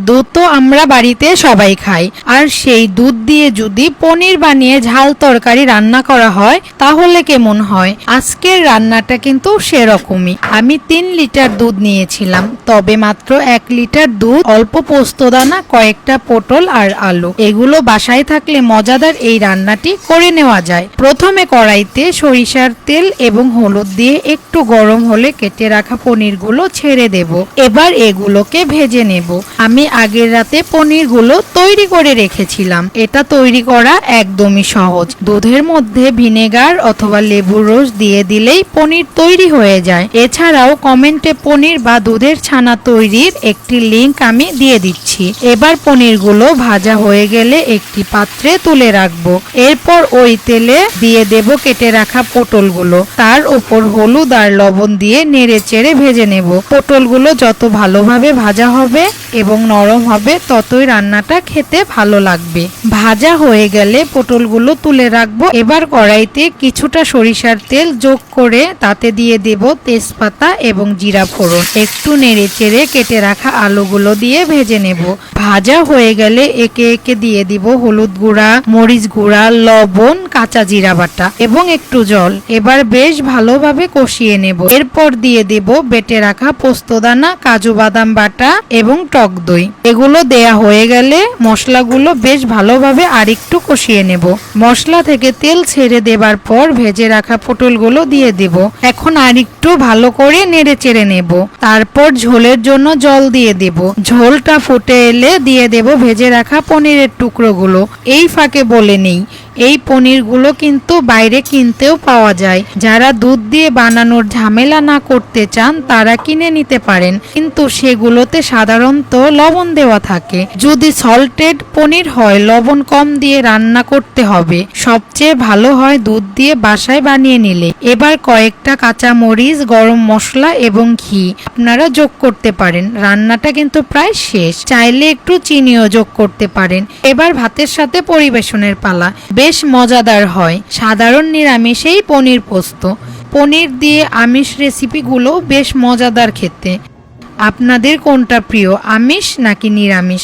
দুধ তো আমরা বাড়িতে সবাই খাই, আর সেই দুধ দিয়ে যদি পনির বানিয়ে ঝাল তরকারি রান্না করা হয় তাহলে কেমন হয়। আজকের রান্নাটা কিন্তু সেরকমই। আমি 3 লিটার দুধ নিয়েছিলাম, তবে মাত্র 1 লিটার দুধ, অল্প পোস্তদানা, কয়েকটা পটল আর আলু, এগুলো বাসায় থাকলে মজাদার এই রান্নাটি করে নেওয়া যায়। প্রথমে কড়াইতে সরিষার তেল এবং হলুদ দিয়ে একটু গরম হলে কেটে রাখা পনিরগুলো ছেড়ে দেব। এবার এগুলোকে ভেজে নেব। আমি আগের রাতে পনিরগুলো তৈরি করে রেখেছিলাম। এটা তৈরি করা একদমই সহজ। দুধের মধ্যে ভিনেগার অথবা লেবুর রস দিয়ে দিলেই পনির তৈরি হয়ে যায়। এছাড়াও কমেন্টে পনির বা দুধের ছানা তৈরির একটি লিংক আমি দিয়ে দিচ্ছি। এবার পনিরগুলো ভাজা হয়ে গেলে একটি পাত্রে তুলে রাখবো। এরপর ওই তেলে দিয়ে দেব কেটে রাখা পটলগুলো। তার উপর হলুদ আর লবণ দিয়ে নেড়ে চেড়ে ভেজে নেব। পটলগুলো যত ভালোভাবে ভাজা হবে এবং নরম হবে ততই রান্নাটা খেতে ভালো লাগবে। ভাজা হয়ে গেলে পটলগুলো তুলে রাখবো। এবার কড়াইতে কিছুটা সরিষার তেল যোগ করে তাতে দিয়ে দেব তেজপাতা এবং জিরা ফোড়ন। একটু নেড়ে চেড়ে কেটে রাখা আলুগুলো দিয়ে ভেজে নেব। ভাজা হয়ে গেলে একে একে দিয়ে দিব হলুদ গুঁড়া, মরিচ গুঁড়া, লবণ, কাঁচা জিরা বাটা এবং একটু জল। এবার বেশ ভালোভাবে কষিয়ে নেব। এরপর দিয়ে দেব বেটে রাখা পোস্তদানা, কাজু বাদাম বাটা এবং টক দই। এগুলো দেয়া হয়ে গেলে মশলাগুলো বেশ ভালোভাবে আরেকটু কষিয়ে নেব। মশলা থেকে তেল ছেড়ে দেবার পর ভেজে রাখা পটলগুলো দিয়ে দেব। এখন আরেকটু ভালো করে নেড়ে চেড়ে নেব। তারপর ঝোলের জন্য জল দিয়ে দেব। ঝোলটা ফুটে এলে দিয়ে দেব ভেজে রাখা পনিরের টুকরোগুলো। এই ফাঁকে বলে নেই, এই পনিরগুলো কিন্তু বাইরে কিনতেও পাওয়া যায়। যারা দুধ দিয়ে বানানোর ঝামেলা না করতে চান তারা কিনে নিতে পারেন, কিন্তু সেগুলোতে সাধারণত লবণ দেওয়া থাকে। যদি সল্টেড পনির হয় লবণ কম দিয়ে রান্না করতে হবে। সবচেয়ে ভালো হয় দুধ দিয়ে বাসায় বানিয়ে নিলে। এবার কয়েকটা কাঁচা মরিচ, গরম মশলা এবং ঘি আপনারা যোগ করতে পারেন। রান্নাটা কিন্তু প্রায় শেষ। চাইলে একটু চিনিও যোগ করতে পারেন। এবার ভাতের সাথে পরিবেশনের পালা। বেশ মজাদার হয়। সাধারণ নিরামিষেই পনির পোস্ত। পনির দিয়ে আমিষ রেসিপিগুলো বেশ মজাদার খেতে। আপনাদের কোনটা প্রিয়, আমিষ নাকি নিরামিষ?